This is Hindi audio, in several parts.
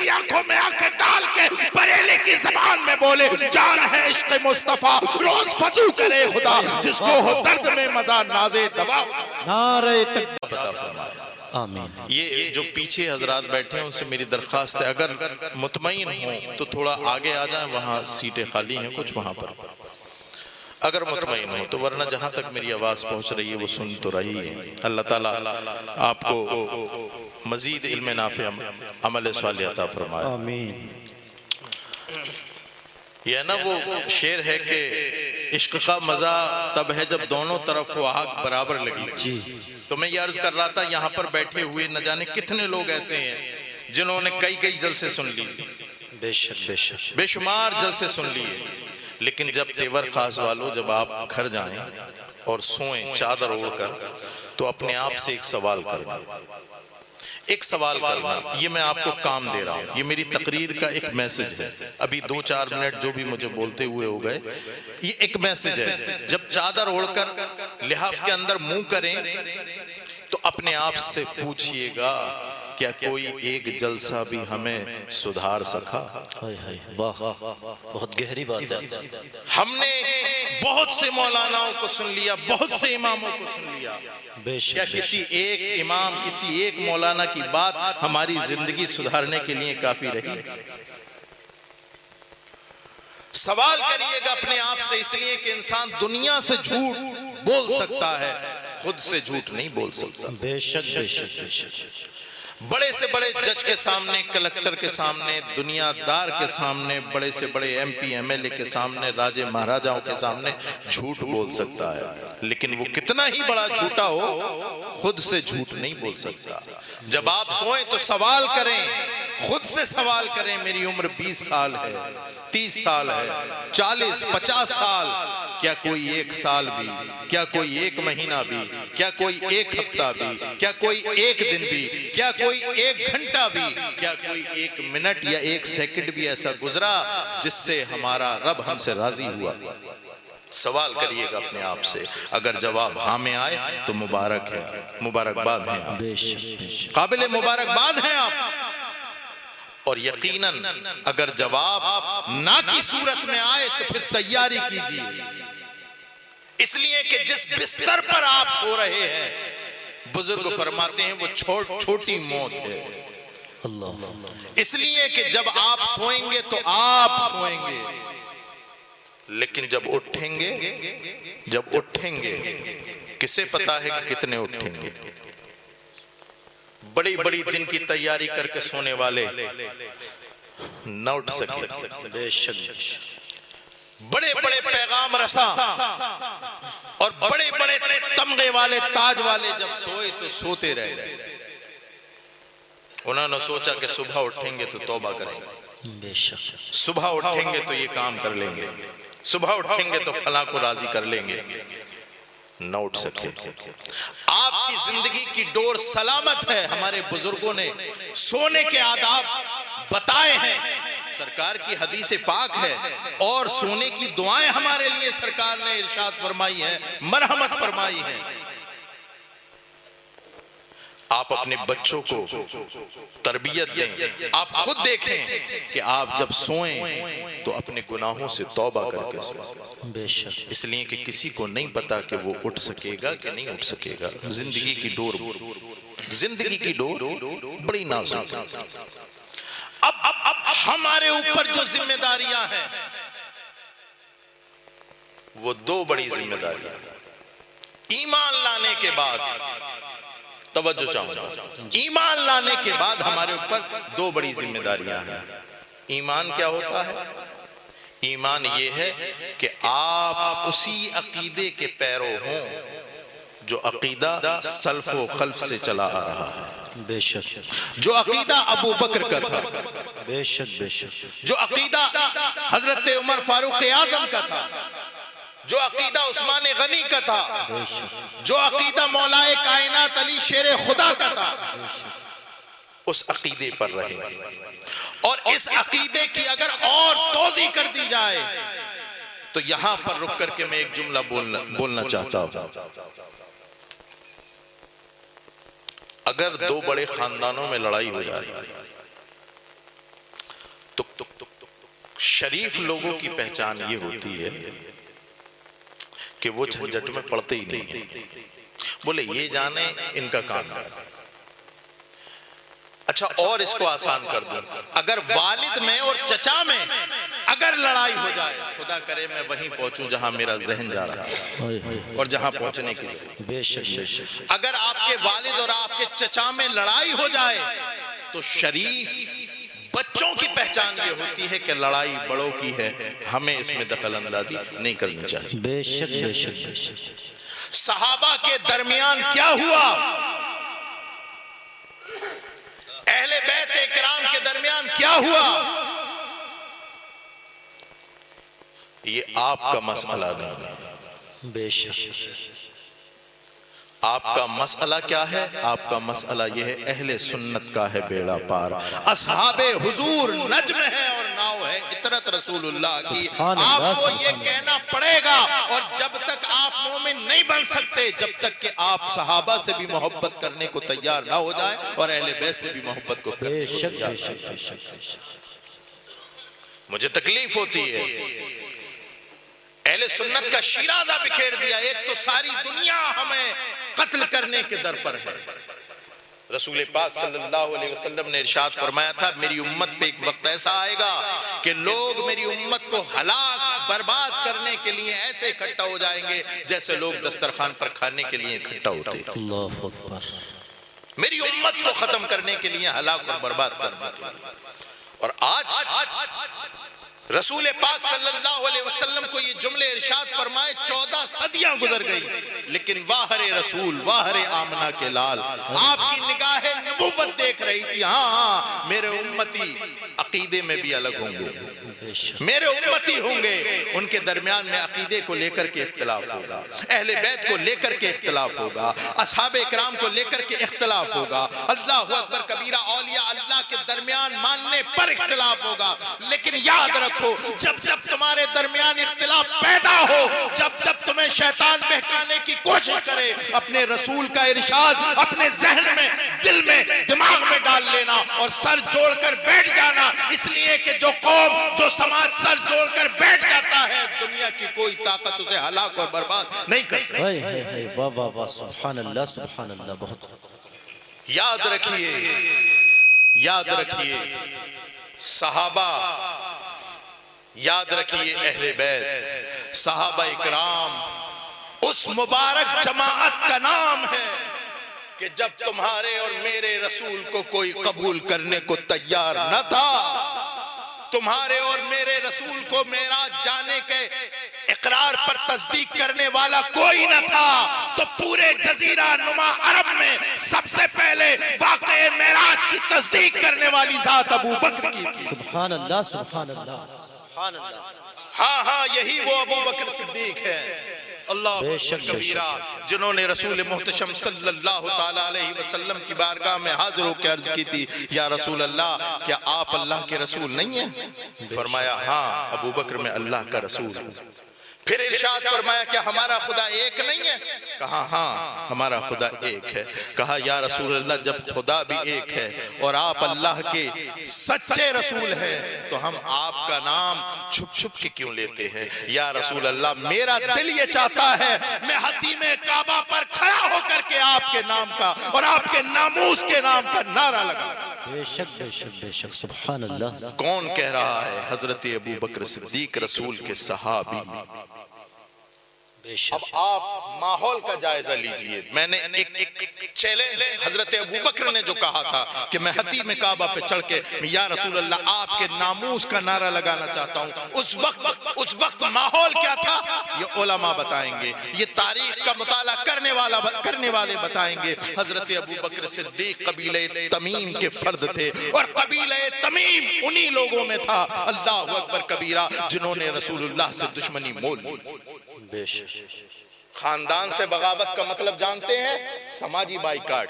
की आंखों में आंखें डाल के बरेली की जबान में बोले, जान है इश्क मुस्तफा, रोज फजू करे खुदा, जिसको हो दर्द में मजा नाज़े दवा। नारे तकबीर। आमीन। ये जो पीछे हजरात बैठे हैं उनसे मेरी दरख्वास्त है, अगर मुतमईन हो तो थोड़ा आगे आ जाएं, वहाँ सीटें खाली हैं कुछ, वहाँ पर अगर मुतमईन हो तो, वरना जहाँ तक मेरी आवाज़ पहुँच रही है वो सुन तो रही है। अल्लाह ताला आपको मजीद इल्म नाफ़े अमल सालिह अता फरमाए। आमीन। यह ना वो शेर है कि इश्क का मज़ा तब है जब दोनों तरफ वो आग बराबर लगी जी। तो मैं ये अर्ज कर रहा था, यहाँ पर बैठे हुए न जाने कितने लोग ऐसे हैं जिन्होंने कई कई जलसे सुन ली, बेशक बेशक बेशुमार जलसे सुन लिए, लेकिन जब तेवर खास वालों, जब आप घर जाएं और सोएं चादर ओढ़कर, तो अपने आप से एक सवाल करना, एक सवाल करना। ये मैं आपको काम दे रहा हूँ, ये मेरी तकरीर का एक मैसेज है। अभी 2-4 मिनट जो भी मुझे बोलते हुए हो गए, ये एक मैसेज है। जब चादर ओढ़कर लिहाफ के अंदर मुंह करें तो अपने आप से पूछिएगा, क्या कोई एक जलसा भी हमें सुधार सका? वाह, बहुत गहरी बात है। हमने बहुत से मौलानाओं को सुन लिया, बहुत से इमामों को सुन लिया, क्या किसी एक इमाम, किसी एक मौलाना की बात हमारी जिंदगी सुधारने के लिए काफी रही? सवाल करिएगा अपने आप से, इसलिए कि इंसान दुनिया से झूठ बोल सकता है, खुद से झूठ नहीं बोल सकता। बेशक बेशक बेशक। बड़े से बड़े जज के सामने, कलेक्टर के सामने, दुनियादार के सामने, बड़े से बड़े MP MLA के सामने, राजे महाराजाओं के सामने झूठ बोल सकता है, लेकिन वो कितना ही बड़ा झूठा हो, खुद से झूठ नहीं बोल सकता। जब आप सोएं तो सवाल करें, खुद से सवाल करें, मेरी उम्र 20 साल है, 30 साल है, 40, 50 साल, क्या कोई एक साल भी, क्या कोई एक महीना भी, क्या कोई एक हफ्ता भी, क्या कोई एक दिन भी, क्या कोई एक घंटा भी, क्या कोई एक मिनट या एक सेकंड भी ऐसा गुजरा जिससे हमारा रब हमसे राजी हुआ? सवाल करिएगा अपने आप से। अगर जवाब हाँ में आए तो मुबारक है, मुबारकबाद है आप, काबिल मुबारकबाद हैं आप। और यकीनन अगर जवाब ना की सूरत में आए तो फिर तैयारी कीजिए, इसलिए कि जिस बिस्तर पर आप सो रहे हैं, बुजुर्ग फरमाते हैं वो छोटी मौत है। अल्लाह। इसलिए कि जब आप सोएंगे तो आप सोएंगे, लेकिन जब उठेंगे किसे पता है कि कितने उठेंगे? बड़ी बड़ी दिन की तैयारी करके सोने वाले न उठ सके। बेशक। बड़े बड़े पैगाम रसा और बड़े बड़े तमगे वाले, ताज वाले जब सोए तो सोते रह गए। उन्होंने सोचा कि सुबह उठेंगे तो तौबा करेंगे, बेशक सुबह उठेंगे तो ये काम कर लेंगे, सुबह उठेंगे तो फला को राजी कर लेंगे, न उठ सके। आपकी जिंदगी की डोर सलामत है। हमारे बुजुर्गों ने सोने के आदाब बताए हैं, सरकार की हदीस पाक है, और सोने की दुआएं हमारे लिए सरकार ने इरशाद फरमाई है, मरहमत फरमाई है। आप अपने बच्चों को तरबियत दें, आप खुद देखें कि आप जब सोएं तो अपने गुनाहों से तौबा करके सोएं। बेशक। इसलिए कि किसी को नहीं पता कि वो उठ सकेगा कि नहीं उठ सकेगा। जिंदगी की डोर बड़ी नाजुक है। अब हमारे ऊपर जो जिम्मेदारियां हैं वो 2 बड़ी जिम्मेदारियां। ईमान लाने के बाद, तवज्जो चाहूंगा, ईमान लाने के बाद हमारे ऊपर 2 बड़ी जिम्मेदारियां हैं। ईमान क्या होता है? ईमान ये है कि आप उसी अकीदे के पैरों हों जो अकीदा सल्फो खल्फ से चला आ रहा है। बेशक। जो अकीदा अबू बकर का था, बेशक बेशक। जो अकीदा हजरत उमर फारूक आजम का था, जो अकीदा उस्मान गनी का था, जो अकीदा मौलाए कायनात अली शेर खुदा का था, उस अकीदे पर रहे। और इस अकीदे की अगर और तोज़ी कर दी जाए तो यहां पर रुक करके मैं एक जुमला बोलना चाहता हूं। अगर 2 बड़े खानदानों में लड़ाई हो जाए तो शरीफ लोगों की पहचान ये होती है कि वो झंझट में पड़ते ही नहीं है। बोले ये जाने इनका काम है। अच्छा और इसको आसान कर दूं, अगर वालिद में और चचा में अगर लड़ाई हो जाए, खुदा करे मैं वहीं पहुंचूं जहां मेरा जहन जा रहा है और जहां पहुंचने की, बेशक बेशक, अगर आपके वालिद और आपके चचा में लड़ाई हो जाए तो शरीफ बच्चों की पहचान ये होती है कि लड़ाई बड़ों की है, हमें इसमें दखल अंदाजी नहीं करनी चाहिए। बेशक बेशक बेशक। सहाबा के दरमियान क्या हुआ, अहले बैत इकराम के दरमियान क्या हुआ, ये आपका मसला नहीं है। बेशक। आपका मसला क्या है? आपका मसला यह है अहले सुन्नत का है बेड़ा पार, असहाबे हुजूर नज्म है और नाव है इतरत रसूलुल्लाह की। आपको ये कहना पड़ेगा, और जब तक आप मोमिन नहीं बन सकते जब तक कि आप सहाबा से भी मोहब्बत करने को तैयार ना हो जाए और अहले बैत से भी मोहब्बत को करने को बेशक तैयार। बेशक बेशक बेशक। मुझे तकलीफ होती है, अहले सुन्नत का शिराजा बिखेर दिया। एक तो सारी दुनिया हमें कत्ल करने के दर पर है। रसूल पाक सल्लल्लाहु अलैहि वसल्लम ने इरशाद फरमाया था, मेरी उम्मत पे एक वक्त ऐसा आएगा कि लोग मेरी उम्मत को हलाक बर्बाद करने के लिए ऐसे इकट्ठा हो जाएंगे जैसे लोग दस्तरखान पर खाने के लिए इकट्ठा होते हैं। अल्लाहु अकबर। मेरी उम्मत को खत्म करने के लिए, हलाक और बर्बाद करने के लिए। और आज रसूल पाक सल्लल्लाहु अलैहि वसल्लम को ये जुमले इरशाद फरमाए, 14 सदियां गुजर गई, लेकिन वाहरे रसूल वाहरे आमना के लाल, आपकी निगाहें नबुव्वत देख रही थी। हाँ, मेरे उम्मती अकीदे में भी अलग होंगे, मेरे उम्मती होंगे, उनके दरमियान में अकीदे को लेकर के इख्तिलाफ होगा, अहले बैत को लेकर के इख्तिलाफ होगा, असहाबे इकराम को लेकर के इख्तिलाफ होगा, अल्लाहु अकबर कबीरा, औलिया अल्लाह के दरमियान मानने पर इख्तिलाफ होगा। लेकिन याद रखो, जब जब तुम्हारे दरमियान इख्तिलाफ पैदा हो, जब जब तुम्हें शैतान बहकाने की कोशिश करे, अपने रसूल का इरशाद अपने जहन में, दिल में, दिमाग में डाल लेना और सर जोड़कर बैठ जाना। इसलिए कि जो कौम, जो समाज सर जोड़कर बैठ जाता है, दुनिया की कोई ताकत उसे हलाक और बर्बाद नहीं कर सकती। वाह वाह वाह, सुभान अल्लाह सुभान अल्लाह। बहुत याद रखिए, याद रखिए सहाबा, याद रखिए अहले बैत, सहाबा इकराम उस मुबारक जमाअत का नाम है कि जब तुम्हारे और मेरे रसूल को कोई कबूल करने को तैयार न था, तुम्हारे और मेरे रसूल को मेराज जाने के इकरार पर तस्दीक करने वाला कोई न था, तो पूरे जजीरा नुमा अरब में सबसे पहले वाक़े मेराज की तस्दीक करने वाली जात अबू बकर की थी। सुभान अल्लाह सुभान अल्लाह सुभान अल्लाह। हाँ हाँ, यही वो अबू बकर सिद्दीक है, अल्लाह कबीरा, जिन्होंने रसूल मुहतशम सल्लल्लाहु ताला अलैहि वसल्लम की बारगाह में हाजिर होकर अर्ज की थी, या रसूल अल्लाह, क्या आप अल्लाह के रसूल नहीं हैं? फरमाया हाँ, अबू बकर मैं अल्लाह का रसूल हूँ। फिर इरशाद फरमाया, क्या हमारा खुदा एक नहीं है? कहा हाँ, हमारा खुदा एक है। कहा या रसूल अल्लाह, जब खुदा भी एक है और आप अल्लाह के सच्चे रसूल हैं, तो हम आपका नाम छुप छुप के क्यों लेते हैं? या रसूल अल्लाह, मेरा दिल ये चाहता है मैं हतीमे काबा पर खड़ा होकर के आपके नाम का और आपके नामूस के नाम का नारा लगाऊं। बेशक बेशक बेशक, सुभान अल्लाह। कौन कह रहा है? हजरत अबू बकर सिद्दीक, रसूल के सहाबी। अब आप माहौल का जायजा लीजिए। मैंने एक चैलेंज, हजरत अबू बकर ने जो कहा था कि मैं हतीम काबा पे चढ़ के या रसूल अल्लाह आपके नामूस का नारा लगाना चाहता हूं, उस वक्त माहौल क्या था ये उलमा बताएंगे, ये तारीख का मुताला करने वाले बताएंगे। हजरत अबू बकर सिद्दीक कबीले तमीम के फर्द थे और कबीले तमीम उन्हीं लोगों में था, अल्लाह अकबर कबीरा, जिन्होंने रसूलुल्लाह से दुश्मनी मोल ली। बेशक। खानदान से बगावत का मतलब जानते हैं? समाजी बाइकाट।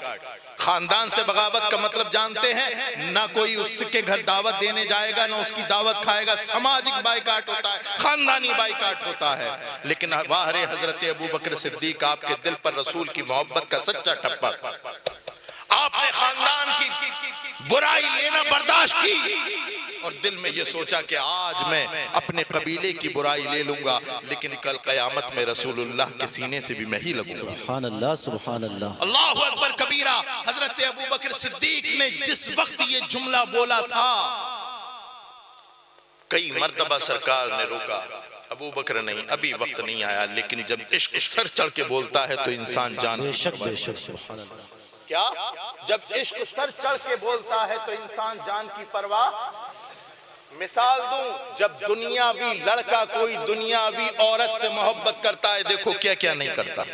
खानदान से बगावत का मतलब जानते हैं? ना कोई उसके घर दावत देने जाएगा, ना उसकी दावत खाएगा। सामाजिक बाइकाट होता है, खानदानी बाइकाट होता है। लेकिन वाहरे हजरत अबू बकर सिद्दीक, आपके दिल पर रसूल की मोहब्बत का सच्चा ठप्पा था। आपने खानदान की बुराई लेना बर्दाश्त की और दिल में ये सोचा कि आज मैं अपने कबीले की बुराई ले लूंगा, लेकिन कल क़यामत में रसूलुल्लाह के सीने से भी मैं ही लगूंगा। सुभान अल्लाह सुभान अल्लाह। अल्लाहु अकबर कबीरा। हजरत अबू बकर सिद्दीक ने जिस वक्त ये जुमला बोला था, कई मर्तबा सरकार ने रोका, अबू बकर नहीं, अभी वक्त नहीं आया। लेकिन जब इश्क सर चढ़ के बोलता है तो इंसान जान बेशक बेशक सुभान अल्लाह। क्या, जब इश्क सर चढ़ के बोलता है तो इंसान जान की परवाह। मिसाल दूं, जब दुनियावी लड़का कोई दुनियावी औरत से मोहब्बत करता है, देखो क्या क्या नहीं करता,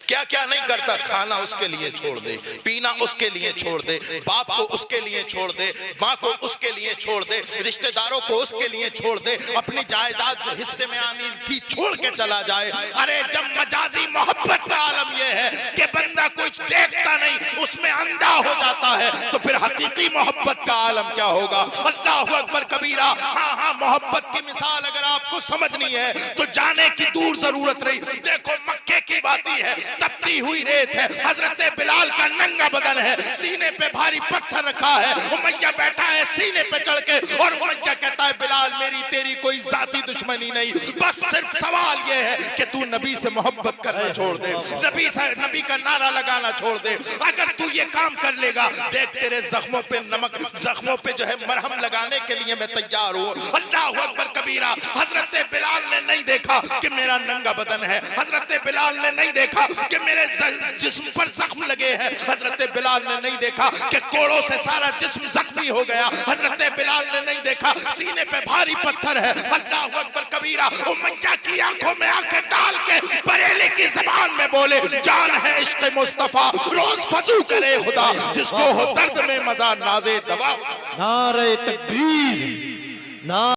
क्या क्या नहीं करता। खाना उसके लिए छोड़ दे, पीना उसके लिए छोड़ दे, बाप को उसके लिए छोड़ दे, माँ को उसके लिए छोड़ दे, रिश्तेदारों को उसके लिए छोड़ दे, अपनी जायदाद जो हिस्से में आनी थी छोड़ के चला जाए। अरे जब मजाजी मोहब्बत का आलम यह है कि बंदा कुछ देखता नहीं, उसमें अंधा हो जाता है, तो फिर हकीकी मोहब्बत का आलम क्या होगा। अल्लाहु अकबर कबीरा। हाँ, मोहब्बत की मिसाल अगर आपको समझनी है तो जाने की दूर जरूरत रही। देखो मक्के की वादी है, तपती हुई रेत है, हजरत बिलाल का नंगा बदन है, सीने पे भारी पत्थर रखा है, उमैया बैठा है सीने पे चढ़ के, और उमैया कहता है बिलाल मेरी तेरी कोई जाती दुश्मनी नहीं, बस सिर्फ सवाल ये है कि तू नबी से मोहब्बत करना छोड़ दे, नबी का नारा लगाना छोड़ दे। अगर तू ये काम कर लेगा, देख तेरे जख्मों पे नमक, जख्मों पे जो है मरहम लगाने के लिए मैं तैयार हूँ। अल्लाहु अकबर कबीरा। हजरत बिलाल ने नहीं देखा कि मेरा नंगा बदन है, हजरत बिलाल ने नहीं देखा कि मेरे जिस्म पर जख्म लगे हैं, हजरत बिलाल ने नहीं देखा कि कोड़ों से सारा जिस्म जख्मी हो गया, हजरत बिलाल ने नहीं देखा सीने पे भारी पत्थर है। अल्लाहु अकबर कबीरा। उमैया की आंखों में आंखें डाल के बरेली की जबान में बोले, जान है इश्क मुस्तफा, रोज फजू करे खुदा, जिसको हो दर्द में मजा नाज़े दवा। नारे तकबीर, ना